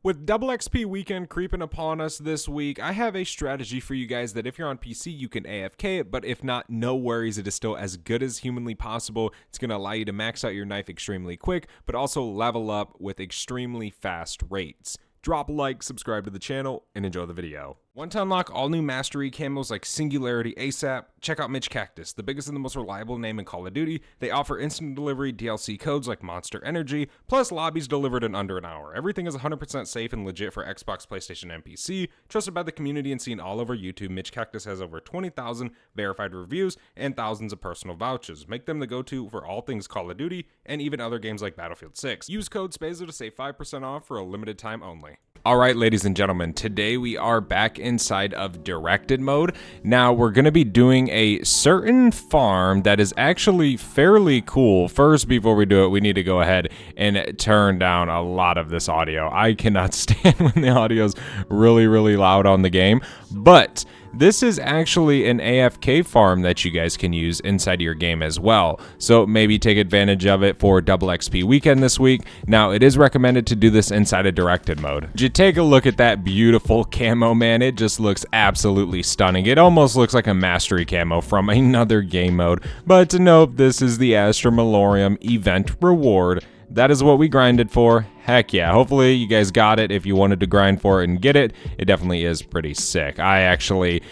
With double XP weekend creeping upon us this week, I have a strategy for you guys that if you're on PC, you can AFK it, but if not, no worries, it is still as good as humanly possible. It's going to allow you to max out your knife extremely quick, but also level up with extremely fast rates. Drop a like, subscribe to the channel, and enjoy the video. Want to unlock all new mastery camos like Singularity ASAP? Check out Mitch Cactus, the biggest and the most reliable name in Call of Duty. They offer instant delivery DLC codes like Monster Energy, plus lobbies delivered in under an hour. Everything is 100% safe and legit for Xbox, PlayStation, and PC. Trusted by the community and seen all over YouTube, Mitch Cactus has over 20,000 verified reviews and thousands of personal vouchers. Make them the go-to for all things Call of Duty and even other games like Battlefield 6. Use code SPAZO to save 5% off for a limited time only. Alright, ladies and gentlemen, today we are back inside of directed mode. Now we're going to be doing a certain farm that is actually fairly cool. First, before we do it, we need to go ahead and turn down a lot of this audio. I cannot stand when the audio's really loud on the game, but this is actually an AFK farm that you guys can use inside of your game as well. So maybe take advantage of it for double XP weekend this week. Now, it is recommended to do this inside of directed mode. Just take a look at that beautiful camo, man. It just looks absolutely stunning. It almost looks like a mastery camo from another game mode. But nope, this is the Astra Malorium event reward. That is what we grinded for. Heck yeah, hopefully you guys got it if you wanted to grind for it and get it. It definitely is pretty sick. I actually,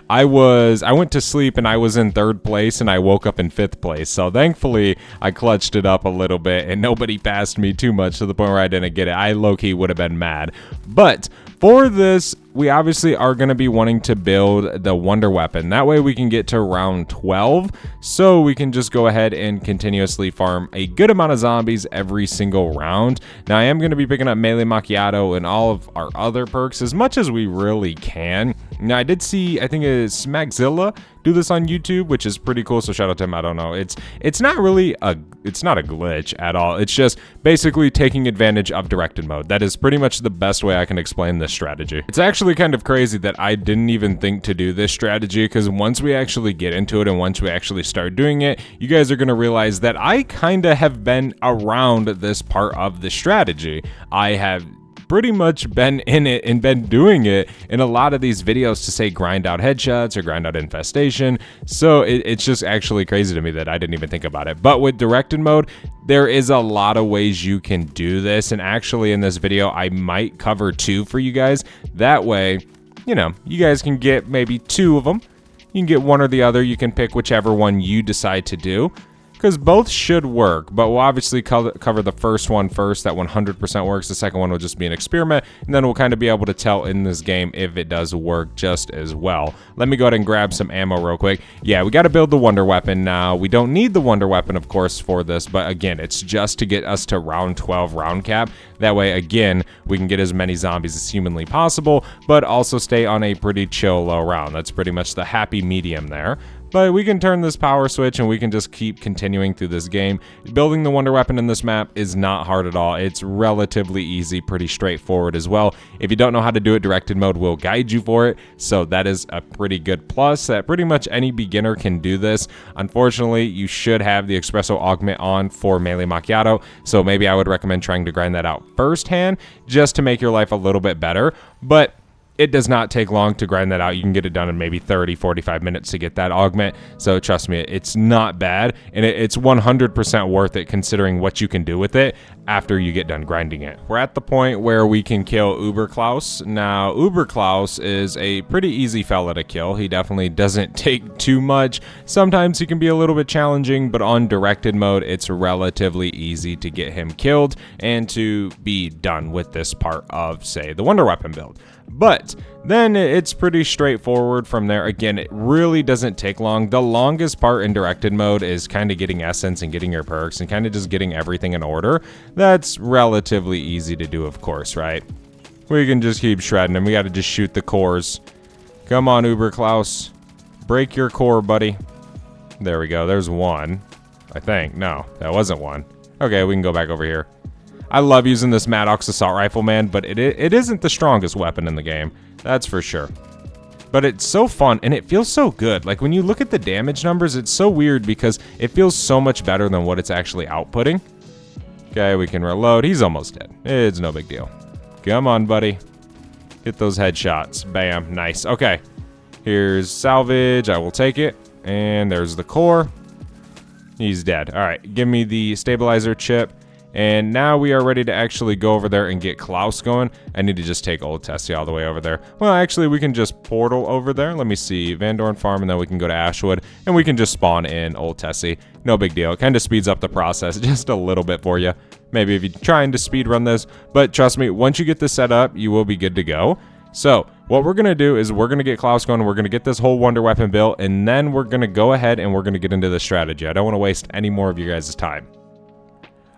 I went to sleep and I was in 3rd place and I woke up in 5th place. So thankfully I clutched it up a little bit and nobody passed me too much to the point where I didn't get it. I low-key would have been mad. But for this, we obviously are going to be wanting to build the wonder weapon. That way we can get to round 12, so we can just go ahead and continuously farm a good amount of zombies every single round. Now I am going to be picking up melee macchiato and all of our other perks as much as we really can. Now I did see, I think it's Smagzilla do this on YouTube, which is pretty cool, so shout out to him. I don't know, it's not really it's not a glitch at all. It's just basically taking advantage of directed mode. That is pretty much the best way I can explain this strategy. It's actually kind of crazy that I didn't even think to do this strategy, because once we actually get into it and once we actually start doing it, you guys are going to realize that I kind of have been around this part of the strategy. I have pretty much been in it and been doing it in a lot of these videos to say grind out headshots or grind out infestation. So it's just actually crazy to me that I didn't even think about it. But with directed mode, there is a lot of ways you can do this, and actually in this video I might cover 2 for you guys. That way, you know, you guys can get maybe 2 of them. You can get one or the other. You can pick whichever one you decide to do, because both should work, but we'll obviously cover the first one first. That 100% works. The second one will just be an experiment, and then we'll kind of be able to tell in this game if it does work just as well. Let me go ahead and grab some ammo real quick. Yeah, we got to build the wonder weapon now. We don't need the wonder weapon, of course, for this, but again, it's just to get us to round 12 round cap. That way, again, we can get as many zombies as humanly possible, but also stay on a pretty chill low round. That's pretty much the happy medium there. But we can turn this power switch and we can just keep continuing through this game. Building the wonder weapon in this map is not hard at all. It's relatively easy, pretty straightforward as well. If you don't know how to do it, directed mode will guide you for it. So that is a pretty good plus, that pretty much any beginner can do this. Unfortunately, you should have the espresso augment on for melee macchiato. So maybe I would recommend trying to grind that out firsthand just to make your life a little bit better. But it does not take long to grind that out. You can get it done in maybe 30-45 minutes to get that augment. So trust me, it's not bad, and it's 100% worth it considering what you can do with it after you get done grinding it. We're at the point where we can kill Uberklaus. Now, Uberklaus is a pretty easy fella to kill. He definitely doesn't take too much. Sometimes he can be a little bit challenging, but on directed mode, it's relatively easy to get him killed and to be done with this part of, say, the wonder weapon build. But then it's pretty straightforward from there. Again, it really doesn't take long. The longest part in directed mode is kind of getting essence and getting your perks and kind of just getting everything in order. That's relatively easy to do, of course, right? We can just keep shredding and we got to just shoot the cores. Come on, Uberklaus. Break your core, buddy. There we go. There's one, I think. No, that wasn't one. Okay, we can go back over here. I love using this Maddox assault rifle, man, but it isn't the strongest weapon in the game. That's for sure. But it's so fun, and it feels so good. Like, when you look at the damage numbers, it's so weird because it feels so much better than what it's actually outputting. Okay, we can reload. He's almost dead. It's no big deal. Come on, buddy. Hit those headshots. Bam. Nice. Okay. Here's salvage. I will take it. And there's the core. He's dead. All right. Give me the stabilizer chip. And now we are ready to actually go over there and get Klaus going. I need to just take Old Tessie all the way over there. Well, actually, we can just portal over there. Let me see. Van Dorn Farm, and then we can go to Ashwood. And we can just spawn in Old Tessie. No big deal. It kind of speeds up the process just a little bit for you. Maybe if you're trying to speed run this. But trust me, once you get this set up, you will be good to go. So what we're going to do is we're going to get Klaus going. We're going to get this whole wonder weapon built. And then we're going to go ahead and we're going to get into the strategy. I don't want to waste any more of you guys' time.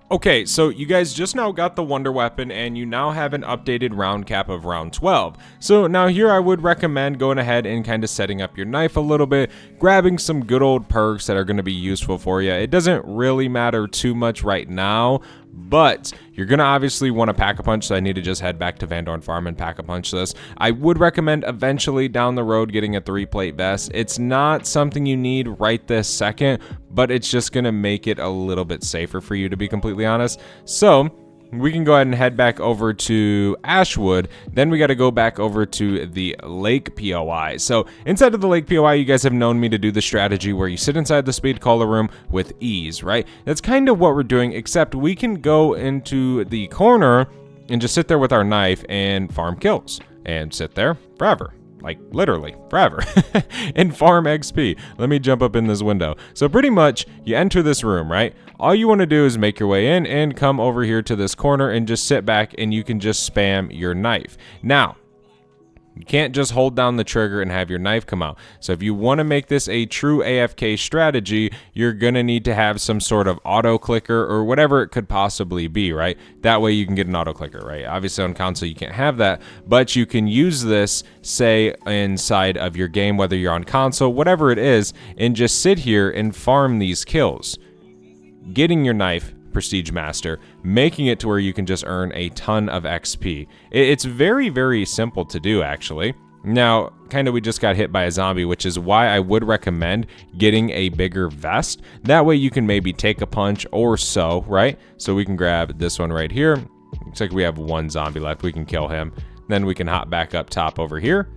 Okay, so you guys just now got the wonder weapon and you now have an updated round cap of round 12. So now here I would recommend going ahead and kind of setting up your knife a little bit, grabbing some good old perks that are going to be useful for you. It doesn't really matter too much right now, but you're going to obviously want to pack-a-punch, so I need to just head back to Van Dorn Farm and pack-a-punch this. I would recommend eventually down the road getting a 3-plate vest. It's not something you need right this second, but it's just going to make it a little bit safer for you, to be completely honest. So we can go ahead and head back over to Ashwood. Then we got to go back over to the Lake POI. So inside of the Lake POI, you guys have known me to do the strategy where you sit inside the speed caller room with ease, right? That's kind of what we're doing, except we can go into the corner and just sit there with our knife and farm kills and sit there forever. Like literally forever and farm XP. Let me jump up in this window. So pretty much you enter this room, right? All you want to do is make your way in and come over here to this corner and just sit back and you can just spam your knife. Now, you can't just hold down the trigger and have your knife come out. So if you want to make this a true AFK strategy, you're going to need to have some sort of auto clicker or whatever it could possibly be, right? That way you can get an auto clicker, right? Obviously on console you can't have that, but you can use this, say, inside of your game, whether you're on console, whatever it is, and just sit here and farm these kills. Getting your knife, Prestige Master, making it to where you can just earn a ton of XP. It's very, very simple to do, actually. Now, kind of we just got hit by a zombie, which is why I would recommend getting a bigger vest. That way you can maybe take a punch or so, right? So we can grab this one right here. Looks like we have one zombie left. We can kill him. Then we can hop back up top over here.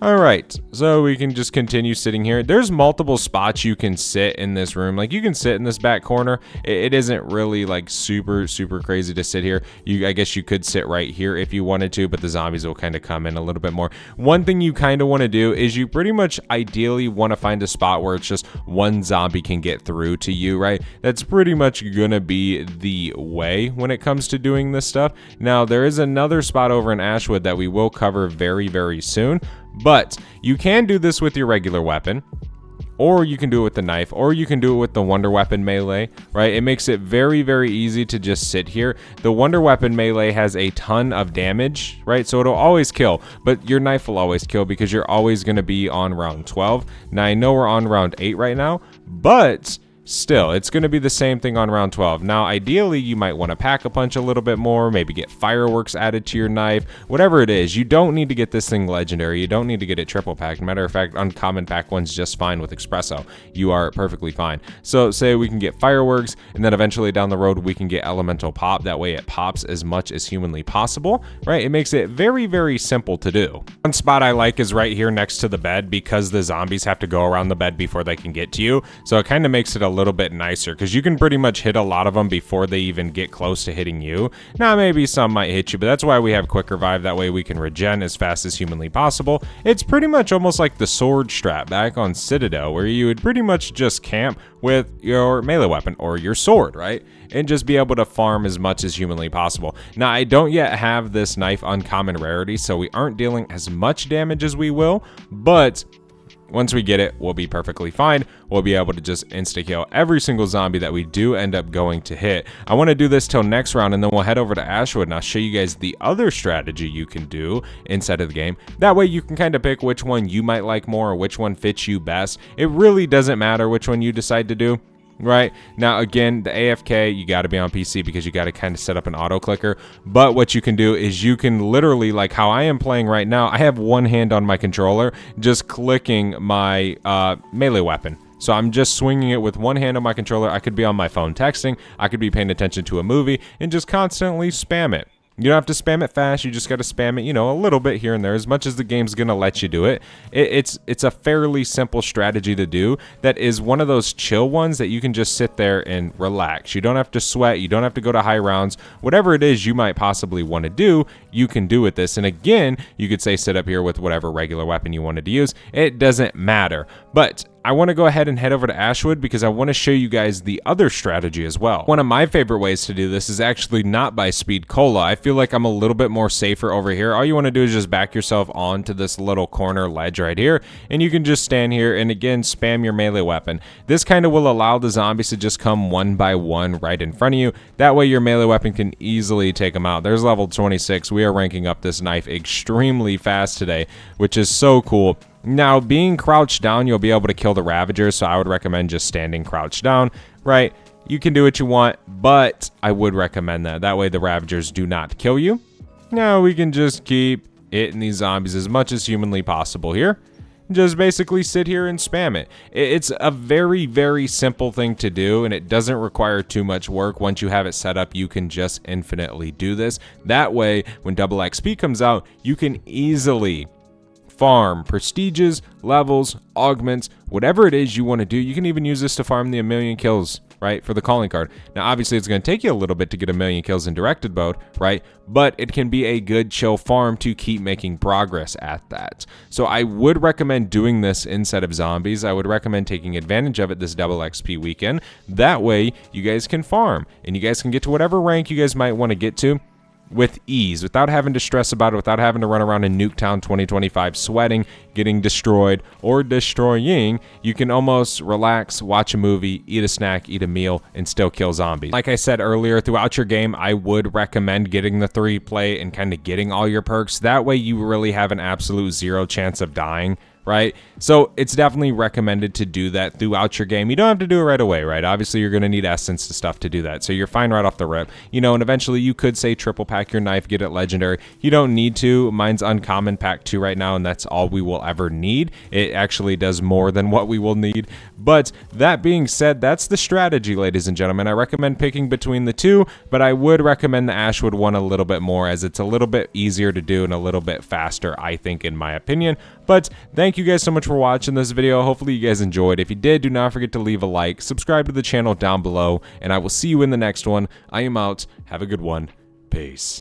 All right, so we can just continue sitting here. There's multiple spots you can sit in this room. Like you can sit in this back corner. It isn't really like super crazy to sit here. I guess you could sit right here if you wanted to, but the zombies will kind of come in a little bit more. One thing you kind of want to do is you pretty much ideally want to find a spot where it's just one zombie can get through to you, right? That's pretty much gonna be the way when it comes to doing this stuff. Now, there is another spot over in Ashwood that we will cover very soon. But you can do this with your regular weapon, or you can do it with the knife, or you can do it with the wonder weapon melee, right? It makes it very easy to just sit here. The wonder weapon melee has a ton of damage, right? So it'll always kill, but your knife will always kill because you're always going to be on round 12. Now, I know we're on round 8 right now, but still, it's going to be the same thing on round 12. Now, ideally, you might want to pack a punch a little bit more, maybe get fireworks added to your knife, whatever it is. You don't need to get this thing legendary. You don't need to get it triple packed. Matter of fact, uncommon pack one's just fine with espresso. You are perfectly fine. So say we can get fireworks, and then eventually down the road, we can get elemental pop. That way it pops as much as humanly possible, right? It makes it very simple to do. One spot I like is right here next to the bed because the zombies have to go around the bed before they can get to you. So it kind of makes it a little bit nicer because you can pretty much hit a lot of them before they even get close to hitting you. Now maybe some might hit you, but that's why we have quick revive. That way we can regen as fast as humanly possible. It's pretty much almost like the sword strat back on Citadel, where you would pretty much just camp with your melee weapon or your sword, right? And just be able to farm as much as humanly possible. Now, I don't yet have this knife uncommon rarity, so we aren't dealing as much damage as we will, but once we get it, we'll be perfectly fine. We'll be able to just insta-kill every single zombie that we do end up going to hit. I want to do this till next round, and then we'll head over to Ashwood, and I'll show you guys the other strategy you can do inside of the game. That way you can kind of pick which one you might like more or which one fits you best. It really doesn't matter which one you decide to do. Right now, again, the AFK, you got to be on PC because you got to kind of set up an auto clicker. But what you can do is you can literally, like how I am playing right now, I have one hand on my controller just clicking my melee weapon. So I'm just swinging it with one hand on my controller. I could be on my phone texting, I could be paying attention to a movie and just constantly spam it. You don't have to spam it fast. You just got to spam it, you know, a little bit here and there, as much as the game's going to let you do it. It's a fairly simple strategy to do that is one of those chill ones that you can just sit there and relax. You don't have to sweat. You don't have to go to high rounds. Whatever it is you might possibly want to do, you can do with this. And again, you could say sit up here with whatever regular weapon you wanted to use. It doesn't matter. But I want to go ahead and head over to Ashwood because I want to show you guys the other strategy as well. One of my favorite ways to do this is actually not by speed cola. I feel like I'm a little bit more safer over here. All you want to do is just back yourself onto this little corner ledge right here, and you can just stand here and again spam your melee weapon. This kind of will allow the zombies to just come one by one right in front of you. That way your melee weapon can easily take them out. There's level 26. We are ranking up this knife extremely fast today, which is so cool. Now, being crouched down, you'll be able to kill the Ravagers, so I would recommend just standing crouched down, right? You can do what you want, but I would recommend that. That way the Ravagers do not kill you. Now, we can just keep hitting these zombies as much as humanly possible here. Just basically sit here and spam it. It's a very, very simple thing to do, and it doesn't require too much work. Once you have it set up, you can just infinitely do this. That way, when double XP comes out, you can easily farm prestiges, levels, augments, whatever it is you want to do. You can even use this to farm the 1,000,000 kills, right, for the calling card. Now, obviously, it's going to take you a little bit to get 1,000,000 kills in directed mode, right, but it can be a good chill farm to keep making progress at that. So I would recommend doing this instead of zombies. I would recommend taking advantage of it this double XP weekend. That way, you guys can farm, and you guys can get to whatever rank you guys might want to get to with ease, without having to stress about it, without having to run around in Nuketown 2025 sweating, getting destroyed, or destroying. You can almost relax, watch a movie, eat a snack, eat a meal, and still kill zombies. Like I said earlier, throughout your game, I would recommend getting the 3 play and kind of getting all your perks. That way you really have an absolute 0 chance of dying, right? So it's definitely recommended to do that throughout your game. You don't have to do it right away, right? Obviously, you're going to need essence and stuff to do that. So you're fine right off the rip. You know, and eventually you could say triple pack your knife, get it legendary. You don't need to. Mine's uncommon pack 2 right now, and that's all we will ever need. It actually does more than what we will need. But that being said, that's the strategy, ladies and gentlemen. I recommend picking between the two, but I would recommend the Ashwood one a little bit more, as it's a little bit easier to do and a little bit faster, I think, in my opinion. But thank you guys so much for watching this video. Hopefully you guys enjoyed. If you did, do not forget to leave a like, subscribe to the channel down below, and I will see you in the next one. I am out. Have a good one. Peace.